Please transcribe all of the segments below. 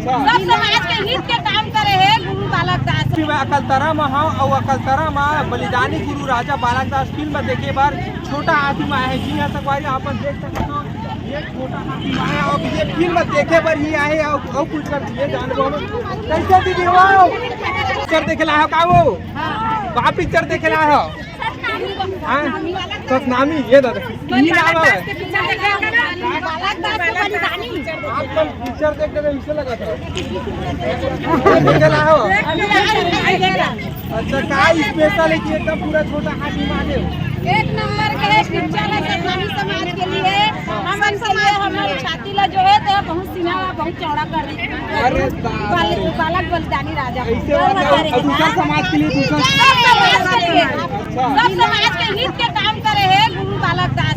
सब समाज के हित के काम करे है गुरु बालक दास। अकलतरा में हाँ और अकलतरा में बलिदानी गुरु राजा बालक दास फिल्म देखे बार छोटा हाथी में आए जी तक आप देख सकते हो। ये छोटा हाथी में आया और ये फिल्म देखे पर ही आए और कुछ कर दिए जानवर कैसे दीदी वो पिक्चर देखे लाए हो का वो वहाँ पिक्चर देखे लाए हो सतनामी ये दादा ये नाम है आपको पिक्चर देखने में इसे लगा था देखे लाए हो। अच्छा का स्पेशल है कि एकदम पूरा छोटा हाथी माने एक नंबर के पिक्चर है सतनामी समाज के लिए। हमन के लिए हमारी छाती ला जो है तो बहुत सीना बहुत चौड़ा कर दी। अरे बालक बलिदानी राजा दूसरा समाज के लिए सब समाज के हित के काम करे है गुरु बालक दास।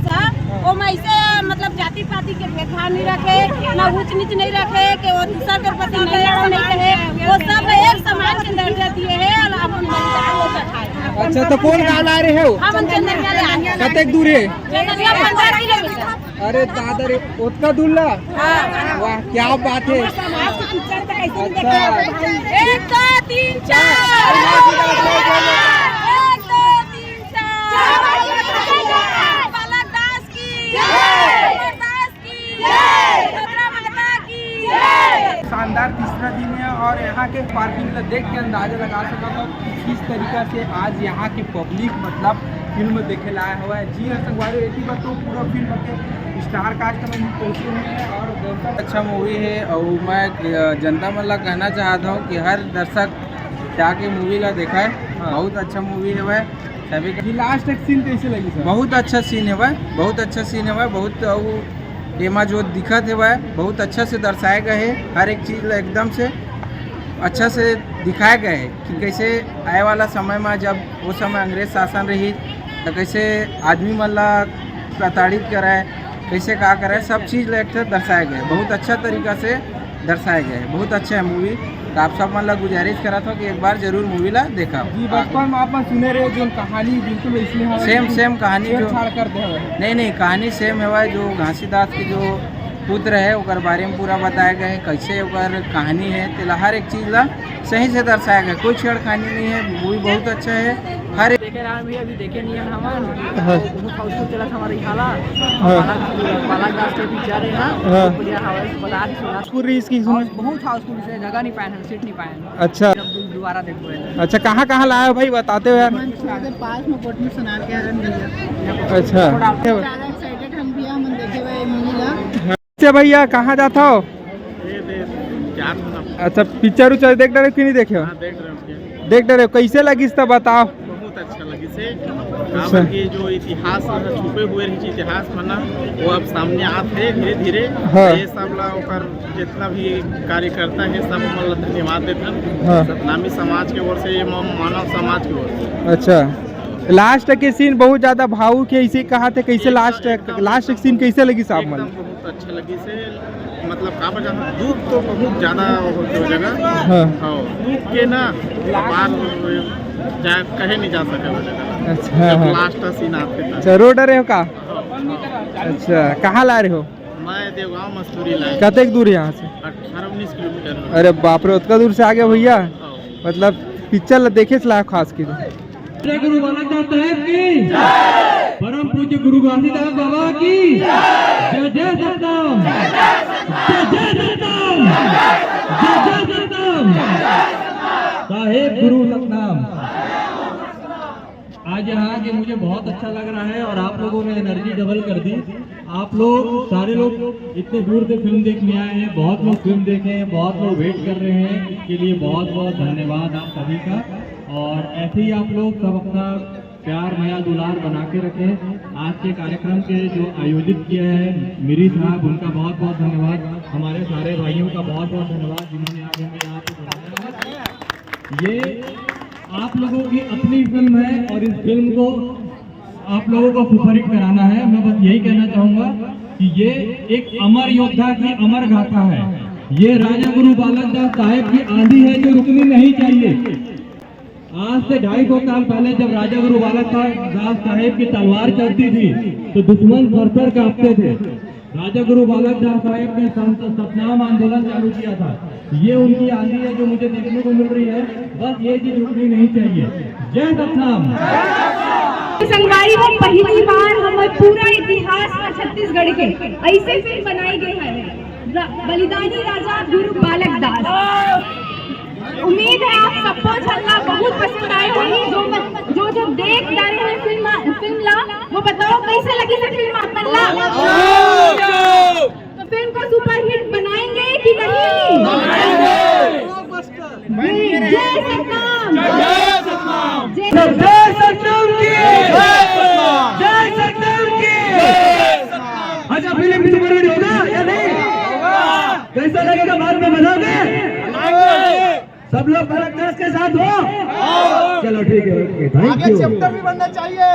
वो में ऐसे मतलब जाति पाति के भेदभाव नहीं रखे, न ऊंच नीच नहीं रखे कि वो दूसरा के प्रति नहीं रहे। वो सब एक समाज के दर्जा दिए है और अपन बलिदान वो चढ़ाए। अच्छा तो कौन गाँव ला रहे हो हम चंदनिया ले आए कतेक दूर है 15 किलोमीटर। अरे दादा रे उतना दूर ला वाह क्या बात है। अच्छा 1 2 3 4 बालक दास की शानदार तीसरा दिन है और यहाँ के पार्किंग को देख के अंदाजा लगा सका था किस तरीका से आज यहाँ के पब्लिक मतलब फिल्म देखे लाया हुआ है। जी हाँ संगवारी एक ही बात तो पूरा फिल्म के स्टार कास्ट में पहुँचे हुए हैं और अच्छा मूवी है और मैं जनता मतलब कहना चाहता हूँ कि हर दर्शक जाके मूवी का देखा है। बहुत अच्छा मूवी है वह सभी का। लास्ट एक सीन कैसे लगी सर? बहुत अच्छा सीन है वह, बहुत अच्छा सीन है वह, बहुत एमा जो दिखत है वह बहुत अच्छा से दर्शाया गया है। हर एक चीज़ एकदम से अच्छा से दिखाया गया है कि कैसे आए वाला समय में जब वो समय अंग्रेज शासन रही तो कैसे आदमी मतलब प्रताड़ित कराए, कैसे क्या कराए, सब चीज़ लेकर दर्शाया गया है। बहुत अच्छा तरीका से दर्शाया गया है, बहुत अच्छा है मूवी। तो आप सब मतलब गुजारिश करा था कि एक बार जरूर मूवी ला देखा। जी बचपन में आप सुने रहे जो कहानी बिल्कुल इसलिए सेम कहानी जो करते हैं नहीं कहानी सेम है। जो घासीदास के जो पुत्र है उकर बारे में पूरा बताया गया है, कैसे उकर कहानी है तेला हर एक चीज़ ला सही से दर्शाया गया, कोई छेड़खानी नहीं है। मूवी बहुत अच्छा है। हर एक देखे रहा भी अभी देखे नहीं है हमारे बहुत हाउसफुल चला था हमारी हाला बालक दास के पिक्चर है ना बढ़िया हवाई बता पूरी इसकी बहुत हाउसफुल से जगह नहीं पाए सीट नहीं पाए। अच्छा दोबारा देखो अच्छा कहाँ लाया भाई बताते हो यार। पास में कोटमी सुना के अच्छा एक्साइटेड हम भी हम देखे हुए मूवी ला भैया कहाँ जाता हो? अच्छा पिक्चर उच्चर देख रहे हो कि नहीं देखे हो? देख रहे हो कैसे लगी तो बताओ। बहुत अच्छा लगी से कि जो इतिहास छुपे हुए रही इतिहास मना वो अब सामने आते है धीरे धीरे। ये सब ला जितना भी कार्यकर्ता है सब मतलब धन्यवाद देते सतनामी समाज के ओर से ये मानव समाज की ओर से। अच्छा लास्ट के सीन बहुत ज्यादा भावुक है इसे कहा थे कैसे लास्ट सीन कैसे लगी साहब? मतलब बहुत अच्छा लगी से मतलब का वजह दुख तो बहुत ज्यादा जगह दुख के ना बार कहे नहीं जा सके वो जगह। अच्छा लास्ट सीन आते थे। अच्छा रो डरे हो का? अच्छा कहाँ ला रहे हो? मैं देवगांव मस्तूरी लाए। कतेक दूर यहाँ से? 18-19 किलोमीटर। अरे बाप रे उतना दूर से आ गया भैया। मतलब पिक्चर देखे से लायक खास की गुरु बालक दास साहब की परम पूज्य गुरु घासीदास बाबा की जय जय सतनाम, जय जय सतनाम, जय जय सतनाम साहेब गुरु सतनाम। आज यहाँ के मुझे बहुत अच्छा लग रहा है और आप लोगों ने एनर्जी डबल कर दी। आप लोग सारे लोग इतने दूर से फिल्म देखने आए हैं, बहुत लोग फिल्म देखे हैं, बहुत लोग वेट कर रहे हैं, इसके लिए बहुत बहुत धन्यवाद आप सभी का। और ऐसे ही आप लोग सब अपना प्यार मया दुलार बना के रखें। आज के कार्यक्रम के जो आयोजित किया है मिरी साहब, उनका बहुत बहुत धन्यवाद। हमारे सारे भाइयों का बहुत बहुत धन्यवाद जिन्होंने आज हमें यहाँ पे बुलाया। ये आप लोगों की अपनी फिल्म है और इस फिल्म को आप लोगों को सुपरहिट कराना है। मैं बस यही कहना चाहूँगा कि ये एक अमर योद्धा की अमर गाथा है। ये राजा गुरु बालक दास साहेब की आंधी है जो रुकनी नहीं चाहिए। आज से 250 साल पहले जब राजा गुरु बालक दास साहेब की तलवार चलती थी तो दुश्मन थर-थर कांपते थे। राजा गुरु बालक दास साहेब ने सतनाम आंदोलन चालू किया था। ये उनकी आंधी है जो मुझे देखने को मिल रही है। बस ये चीज रुकनी नहीं चाहिए। जय सतनाम। संगवारी में पहली बार हमें पूरा इतिहास में छत्तीसगढ़ के ऐसे फिल्म बनाई गई है बलिदानी राजा गुरु बालक दास। उम्मीद है आप सबको छल्ला बहुत पसंद आए होगी। जो देख रहे हैं फिल्म ला वो बताओ कैसे लगी से फिल्म अपन ला। तो फिल्म को सुपरहिट बनाएंगे कि नहीं? जय सतनाम। जय सतनाम की। जय सतनाम की। अच्छा फिल्म सुपरहिट होगा या नहीं? कैसा लगेगा बाद में बताओगे? सब लोग बालक दास के साथ हो? चलो ठीक है, ओके, थैंक यू। चैप्टर भी बनना चाहिए।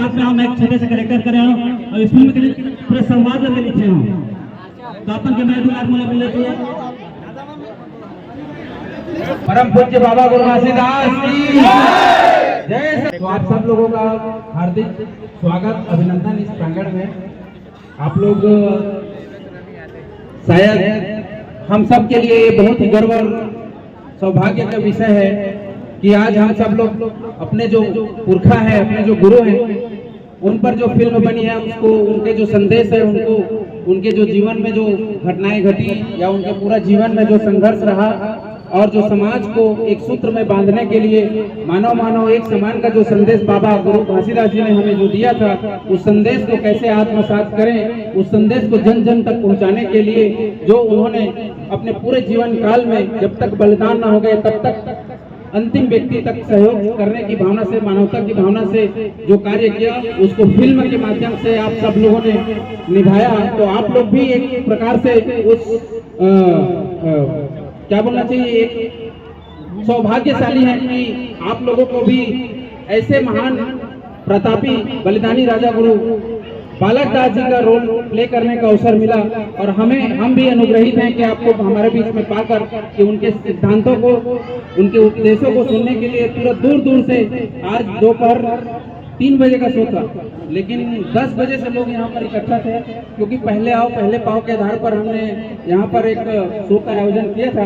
आप हम एक छोटे से करेक्टर कर रहे हो और इस फिल्म के लिए पूरा संवाद में लिखे हो तो अपन के मैं दुलार मुझे मिल लेती है। परम पूज्य बाबा गुरु घासीदास की जय। तो आप सब लोगों का हार्दिक स्वागत अभिनंदन इस प्रांगण में। आप लोग शायद हम सब के लिए बहुत ही गर्व और सौभाग्य का विषय है कि आज हम सब लोग अपने जो पुरखा है, अपने जो गुरु हैं, उन पर जो फिल्म बनी है उसको, उनके जो संदेश है उनको, उनके जो जीवन में जो घटनाएं घटी या उनके पूरा जीवन में जो संघर्ष रहा और जो समाज को एक सूत्र में बांधने के लिए मानव एक समान का जो संदेश बाबा गुरु घासीदास जी ने हमें जो दिया था, उस संदेश को कैसे आत्मसात करें, उस संदेश को जन जन तक पहुंचाने के लिए जो उन्होंने अपने पूरे जीवन काल में जब तक बलिदान न हो गए तब तक अंतिम व्यक्ति तक सहयोग करने की भावना से, मानवता की भावना से जो कार्य किया, उसको फिल्म के माध्यम से आप सब लोगों ने निभाया। तो आप लोग भी एक प्रकार से उस क्या बोलना चाहिए, एक सौभाग्यशाली है कि आप लोगों को भी ऐसे महान प्रतापी बलिदानी राजा गुरु बालक दास जी का रोल प्ले करने का अवसर मिला और हम भी अनुग्रहित हैं कि आपको हमारे बीच में पाकर कि उनके सिद्धांतों को, उनके उपदेशों को सुनने के लिए पूरा दूर दूर से आज दोपहर 3 बजे का शो था, लेकिन 10 बजे से लोग यहाँ पर इकट्ठा थे क्योंकि पहले आओ पहले पाओ के आधार पर हमने यहाँ पर एक शो का आयोजन किया था।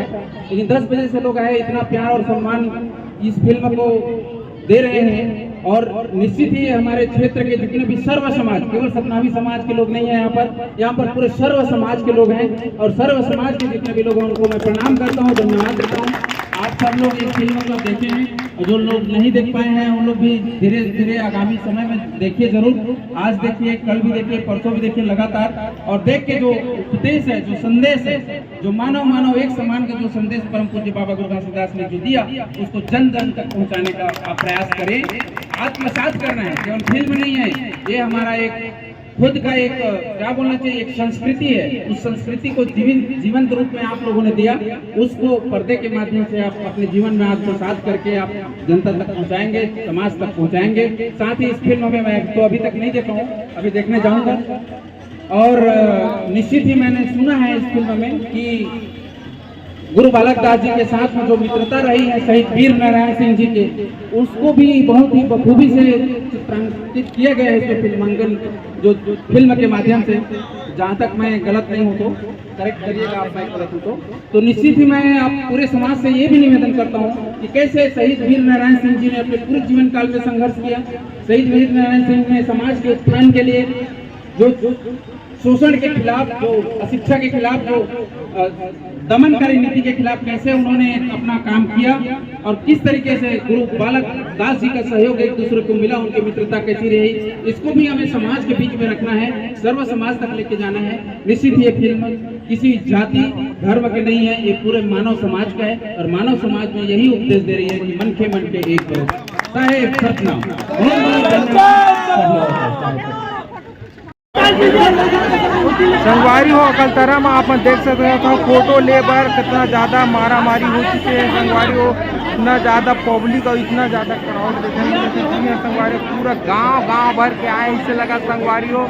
लेकिन 10 बजे से लोग आए, इतना प्यार और सम्मान इस फिल्म को दे रहे हैं और निश्चित ही हमारे क्षेत्र के जितने भी सर्व समाज, केवल सतनामी समाज के लोग नहीं है यहाँ पर पूरे सर्व समाज के लोग हैं और सर्व समाज के जितने भी लोग हैं उनको मैं प्रणाम करता हूँ, धन्यवाद देता हूँ। आप सब लोग इस फिल्म को देखे हैं और जो लोग नहीं देख पाए हैं उन लोग भी धीरे धीरे आगामी समय में देखिए जरूर। आज देखिए, कल भी देखिए, परसों भी देखिए लगातार, और देख के जो उपदेश है, जो संदेश है, जो मानव एक समान का जो संदेश परम पूज्य बाबा गुरु घासीदास ने जो दिया, उसको जन जन तक पहुँचाने का आप प्रयास करें। आत्मसात करना है, केवल फिल्म नहीं है, ये हमारा एक खुद का एक क्या बोलना चाहिए, एक संस्कृति है। उस संस्कृति को जीवंत रूप में आप लोगों ने दिया, उसको पर्दे के माध्यम से आप अपने जीवन में आत्मसात करके आप जनता तक पहुंचाएंगे, समाज तक पहुंचाएंगे। साथ ही इस फिल्म में मैं तो अभी तक नहीं देखा हूँ, अभी देखने जाऊंगा और निश्चित ही मैंने सुना है इस फिल्म में कि गुरु बालक दास जी के साथ में जो मित्रता रही है शहीद वीर नारायण सिंह जी के, उसको भी बहुत ही बखूबी से चित्रांकित किया गया है इसके फिल्मांकन जो फिल्म के माध्यम से। जहाँ तक मैं गलत नहीं हूँ तो करेक्ट करिएगा आप, मैं गलत हूँ तो निश्चित ही मैं आप पूरे समाज से ये भी निवेदन करता हूँ कि कैसे शहीद वीर नारायण सिंह जी ने अपने पूरे जीवन काल में संघर्ष किया। शहीद वीर नारायण सिंह ने समाज के उत्थान के लिए, जो शोषण के खिलाफ, जो अशिक्षा के खिलाफ, जो दमनकारी नीति के खिलाफ कैसे उन्होंने अपना काम किया और किस तरीके से गुरु बालक दास जी का सहयोग एक दूसरे को मिला, उनकी मित्रता कैसी रही, इसको भी हमें समाज के बीच में रखना है, सर्व समाज तक लेके जाना है। निश्चित ये फिल्म किसी जाति धर्म के नहीं है, ये पूरे मानव समाज का है और मानव समाज में यही उपदेश दे रही है कि मन के एक करो। साहेब सतनाम। बहुत बहुत धन्यवाद। संगवारी हो अकलतरा में आप देख सकते हो फोटो ले बर कितना ज़्यादा मारा मारी हो चुके हैं। संगवारी हो इतना ज़्यादा पब्लिक और इतना ज़्यादा क्राउड देखने संगवारी पूरा गांव भर के आए, इससे लगा संगवारी हो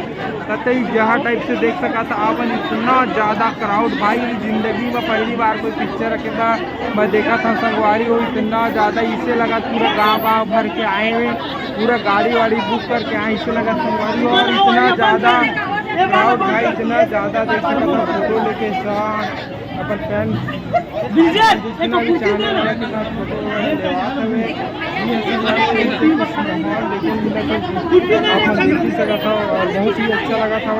कतई जहाँ टाइप से देख सका था आपन इतना ज़्यादा क्राउड। भाई जिंदगी में पहली बार कोई पिक्चर के बाद मैं देखा था संगवारी हो इतना ज़्यादा, इससे लगा पूरा गांव भर के आए हुए, पूरा गाड़ी वाड़ी बुक करके आए, इससे लगा संगवारी हो। और इतना ज़्यादा क्राउड भाई इतना ज़्यादा देख सका था फोटो लेके साथ अपन फैन जितना भी चाहने वाला के साथ फोटो लेवाते हुए आप देख ही सका था और बहुत ही अच्छा लगा था।